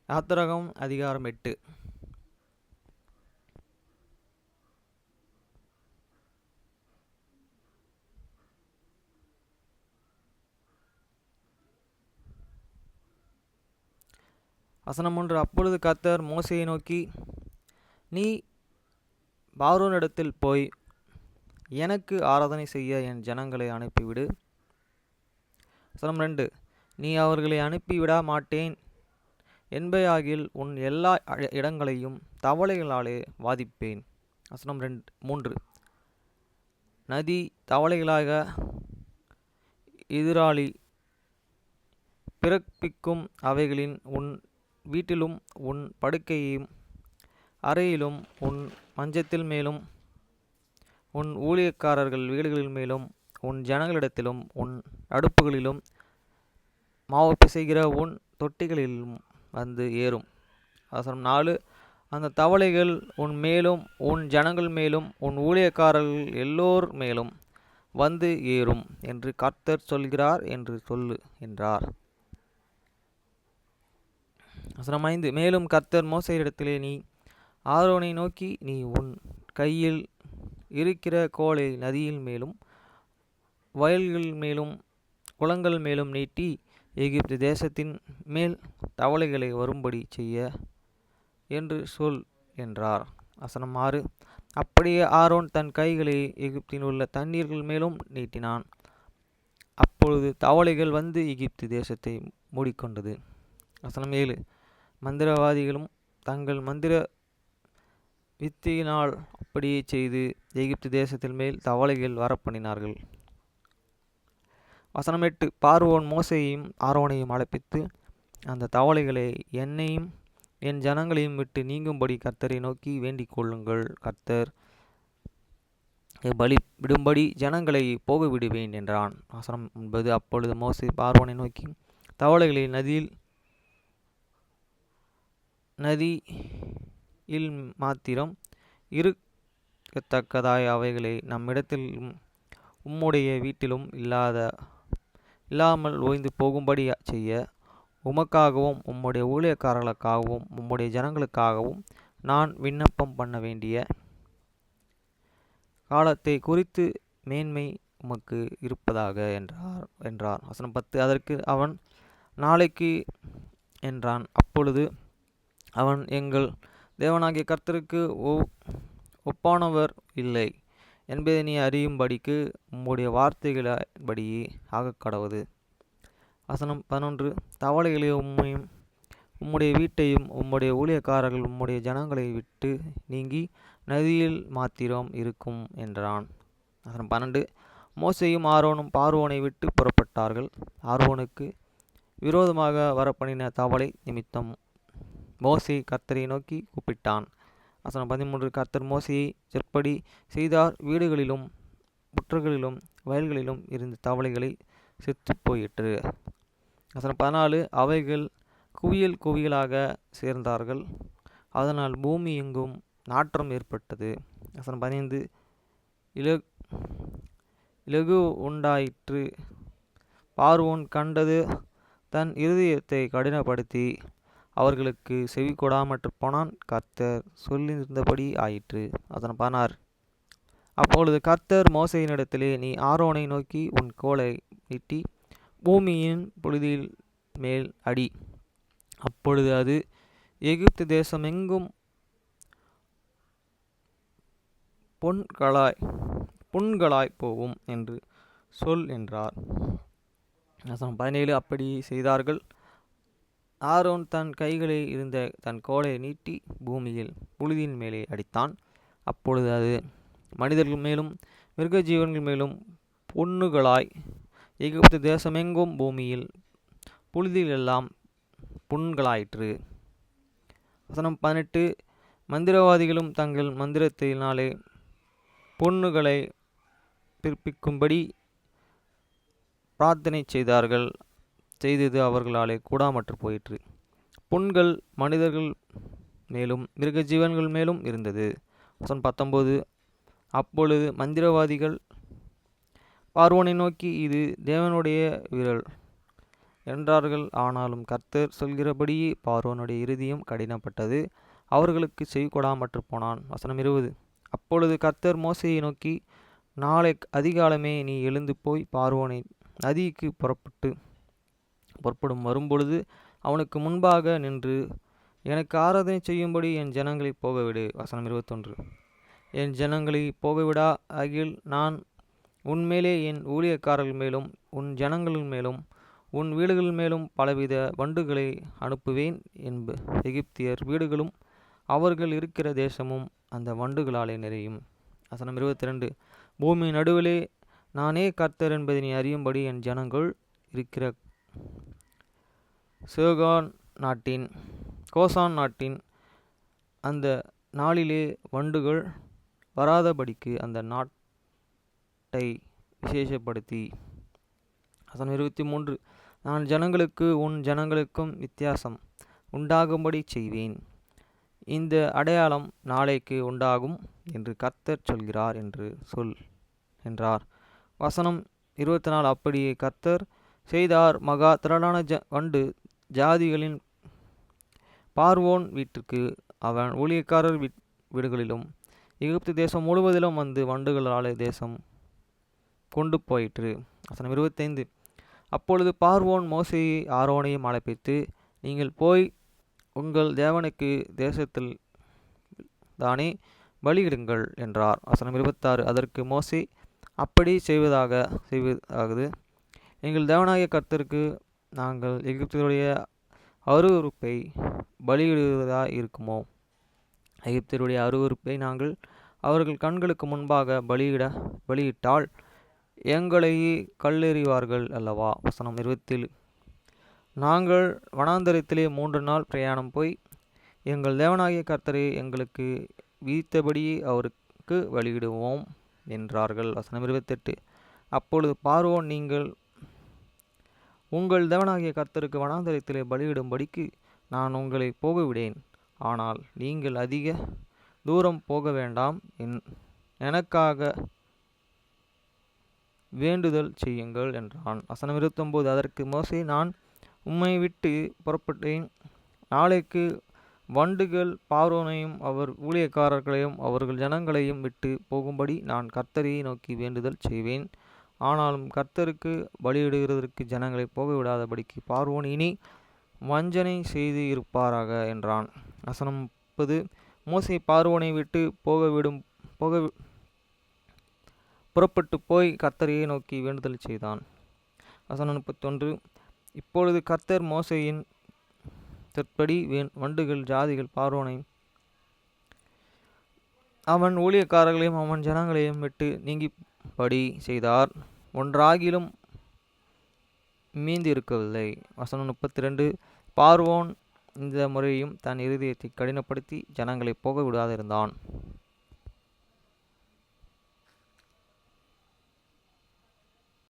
யாத்திரகம் அதிகாரம் 8. வசனம் 1. அப்பொழுது கர்த்தர் மோசேயை நோக்கி, நீ பார்வோனிடத்தில் போய் எனக்கு ஆராதனை செய்ய என் ஜனங்களை அனுப்பிவிடு. வசனம் 2. நீ அவர்களை அனுப்பிவிட மாட்டேன் என்பையாகில் உன் எல்லா இடங்களையும் தவளைகளாலே வாதிப்பேன். வசனம் 3. நதி தவளைகளாக எதிராளி பிறப்பிக்கும் அவைகளின் உன் வீட்டிலும் உன் படுக்கையும் அறையிலும் உன் மஞ்சத்தில் மேலும் உன் ஊழியக்காரர்கள் வீடுகளின் மேலும் உன் ஜனங்களிடத்திலும் உன் அடுப்புகளிலும் மாவு பிசைகிற உன் தொட்டிகளிலும் வந்து ஏறும். வசனம் 4. அந்த தவளைகள் உன் மேலும் உன் ஜனங்கள் மேலும் உன் ஊழியக்காரர்கள் எல்லோர் மேலும் வந்து ஏறும் என்று கர்த்தர் சொல்கிறார் என்று சொல்லு என்றார். வசனம் 5. மேலும் கர்த்தர் மோசேயிடத்திலே, நீ ஆரோனை நோக்கி, நீ உன் கையில் இருக்கிற கோலை நதியின் மேலும் வயல்கள் மேலும் குளங்கள் மேலும் நீட்டி எகிப்து தேசத்தின் மேல் தவளைகளை வரும்படி செய்ய என்று சொல் என்றார். வசனம் 6. அப்படியே ஆரோன் தன் கைகளை எகிப்தில் உள்ள தண்ணீர்கள் மேலும் நீட்டினான். அப்பொழுது தவளைகள் வந்து எகிப்து தேசத்தை மூடிக்கொண்டது. வசனம் 7. மந்திரவாதிகளும் தங்கள் மந்திர வித்தையினால் அப்படியே செய்து எகிப்து தேசத்தில் மேல் தவளைகள் வரப்பண்ணினார்கள். வசனம் 8. பார்வோன் மோசேயையும் ஆரோனையும் அழைப்பித்து, அந்த தவளைகளை என்னையும் என் ஜனங்களையும் விட்டு நீங்கும்படி கர்த்தரை நோக்கி வேண்டிக் கொள்ளுங்கள். கர்த்தர் பலி விடும்படி ஜனங்களை போக விடுவேன் என்றான். வசனம் 9. அப்பொழுது மோசே பார்வோனை நோக்கி, தவளைகளை நதியில் மாத்திரம் இருக்கத்தக்கதாய் அவைகளை நம்மிடத்திலும் உம்முடைய வீட்டிலும் இல்லாமல் ஓய்ந்து போகும்படி செய்ய உமக்காகவும் உம்முடைய ஊழியக்காரர்களுக்காகவும் உம்முடைய ஜனங்களுக்காகவும் நான் விண்ணப்பம் பண்ண வேண்டிய காலத்தை குறித்து மேன்மை உமக்கு இருப்பதாக என்றார். வசனம் 10. அதற்கு அவன், நாளைக்கு என்றான். அப்பொழுது அவன், எங்கள் தேவனாகிய கர்த்தருக்கு ஒப்பானவர் இல்லை என்பதை நீ அறியும்படிக்கு உம்முடைய வார்த்தைகளின்படியே ஆகக்கடவது. வசனம் 11. தவளைகளை உம்மையும் உம்முடைய வீட்டையும் உம்முடைய ஊழியக்காரர்கள் உம்முடைய ஜனங்களை விட்டு நீங்கி நதியில் மாத்திரம் இருக்கும் என்றான். வசனம் 12. மோசேயும் ஆரோனும் பார்வோனை விட்டு புறப்பட்டார்கள். ஆரோனுக்கு விரோதமாக வரப்பண்ணின தவளை நிமித்தம் மோசே கர்த்தரை நோக்கி கூப்பிட்டான். வசனம் 13. கர்த்தர் மோசேயை சொற்படி செய்தார். வீடுகளிலும் புற்றுகளிலும் வயல்களிலும் இருந்து தவளைகளை செத்து போயிற்று. வசனம் 14. அவைகள் குவியல் குவியலாக சேர்ந்தார்கள். அதனால் பூமி எங்கும் நாற்றம் ஏற்பட்டது. வசனம் 15. இலகு உண்டாயிற்று. பார்வோன் கண்டது தன் இருதயத்தை கடினப்படுத்தி அவர்களுக்கு செவி கொடாமற்று போனான். கர்த்தர் சொல்லியிருந்தபடி ஆயிற்று. வசனம் 16. அப்பொழுது கர்த்தர் மோசேயினிடத்திலே, நீ ஆரோனை நோக்கி உன் கோலை நீட்டி பூமியின் புழுதியில் மேல் அடி. அப்பொழுது அது எகிப்து தேசம் எங்கும் புண்களாய் போகும் என்று சொல் என்றார். வசனம் 17. அப்படி செய்தார்கள். ஆரோன் தன் கைகளில் இருந்த தன் கோலை நீட்டி பூமியில் புழுதியின் மேலே அடித்தான். அப்பொழுது அது மனிதர்கள் மேலும் மிருக ஜீவன்கள் மேலும் புண்ணுகளாய் எகிப்து தேசமெங்கும் பூமியில் புழுதியிலெல்லாம் புண்களாயிற்று. வசனம் 18. மந்திரவாதிகளும் தங்கள் மந்திரத்தினாலே புண்ணுகளை பிறப்பிக்கும்படி பிரார்த்தனை செய்தது அவர்களாலே கூடாமற்று போயிற்று. புண்கள் மனிதர்கள் மேலும் மிருக ஜீவன்கள் மேலும் இருந்தது. வசனம் 19. அப்பொழுது மந்திரவாதிகள் பார்வோனை நோக்கி, இது தேவனுடைய விரல், என்றார்கள். ஆனாலும் கர்த்தர் சொல்கிறபடியே பார்வோனுடைய இருதயம் கடினப்பட்டது, அவர்களுக்கு செவிகொடாமற்று போனான். வசனம் 20. அப்பொழுது கர்த்தர் மோசேயை நோக்கி, நாளை அதிகாலமே நீ எழுந்து போய் பார்வோனை நதிக்கு புறப்படும் வரும்பொழுது அவனுக்கு முன்பாக நின்று எனக்கு ஆராதனை செய்யும்படி என் ஜனங்களை போகவிடு. வசனம் 21. என் ஜனங்களை போகவிடா ஆகில் நான் உன்மேலே என் ஊழியக்காரர்கள் மேலும் உன் ஜனங்கள் மேலும் உன் வீடுகள் மேலும் பலவித வண்டுகளை அனுப்புவேன் எகிப்தியர் வீடுகளும் அவர்கள் இருக்கிற தேசமும் அந்த வண்டுகளாலே நிறையும். வசனம் 22. பூமி நடுவிலே நானே கர்த்தர் என்பதை நீ அறியும்படி என் ஜனங்கள் இருக்கிற கோசான் நாட்டின் அந்த நாளிலே வண்டுகள் வராதபடிக்கு அந்த நாட்டை விசேஷப்படுத்தி. வசனம் 23. நான் ஜனங்களுக்கு உன் ஜனங்களுக்கும் வித்தியாசம் உண்டாகும்படி செய்வேன், இந்த அடையாளம் நாளைக்கு உண்டாகும் என்று கர்த்தர் சொல்கிறார் என்று சொல் என்றார். வசனம் 24. அப்படியே கர்த்தர் செய்தார். மகா திரளான வண்டு ஜாதிகளின் பார்வோன் வீட்டுக்கு அவன் ஊழியக்காரர் வீடுகளிலும் எகிப்து தேசம் முழுவதிலும் வந்து வண்டுகளாலே தேசம் கொண்டு போயிற்று. வசனம் 25. அப்பொழுது பார்வோன் மோசேயை ஆரோனையும் அழைப்பித்து, நீங்கள் போய் உங்கள் தேவனுக்கு தேசத்தில் தானே பலியிடுங்கள் என்றார். வசனம் 26. அதற்கு மோசே, அப்படி செய்வதாவது எங்கள் தேவனாகிய கர்த்தருக்கு நாங்கள் எகிப்தியருடைய அருவருப்பை பலியிடுவதாக இருக்குமோ? எகிப்தியருடைய அருவருப்பை நாங்கள் அவர்கள் கண்களுக்கு முன்பாக பலியிட்டால் எங்களை கல்லெறிவார்கள் அல்லவா? வசனம் 27. நாங்கள் வனாந்தரத்திலே 3 நாள் பிரயாணம் போய் எங்கள் தேவனாகிய கர்த்தரை எங்களுக்கு விதித்தபடியே அவருக்கு பலியிடுவோம் என்றார்கள். வசனம் 28. அப்பொழுது பார்வோன், நீங்கள் உங்கள் தேவனாகிய கர்த்தருக்கு வனாந்தரத்திலே பலியிடும்படிக்கு நான் உங்களை போகவிடேன், ஆனால் நீங்கள் அதிக தூரம் போக வேண்டாம், எனக்காக வேண்டுதல் செய்யுங்கள் என்றான். வசனம் 29. அதற்கு மோசே, நான் உம்மை விட்டு புறப்பட்டேன், நாளைக்கு வண்டுகள் பார்வோனையும் அவர் ஊழியக்காரர்களையும் அவர்கள் ஜனங்களையும் விட்டு போகும்படி நான் கர்த்தரை நோக்கி வேண்டுதல் செய்வேன். ஆனாலும் கர்த்தருக்கு பலியிடுகிறதற்கு ஜனங்களை போக விடாதபடிக்கு பார்வோன் இனி வஞ்சனை செய்து இருப்பாராக என்றான். வசனம் 30. மோசே பார்வோனை விட்டு புறப்பட்டு போய் கர்த்தரையை நோக்கி வேண்டுதல் செய்தான். வசனம் 31. இப்பொழுது கர்த்தர் மோசேயின் தற்படி வண்டுகள் ஜாதிகள் பார்வோனையும் அவன் ஊழியக்காரர்களையும் அவன் ஜனங்களையும் விட்டு நீங்கிப்படி செய்தார், ஒன்றாகிலும் மீந்து இருக்கவில்லை. வசனம் 32. பார்வோன் இந்த முறையும் தன் இருதயத்தை கடினப்படுத்தி ஜனங்களை போக விடாதிருந்தான்.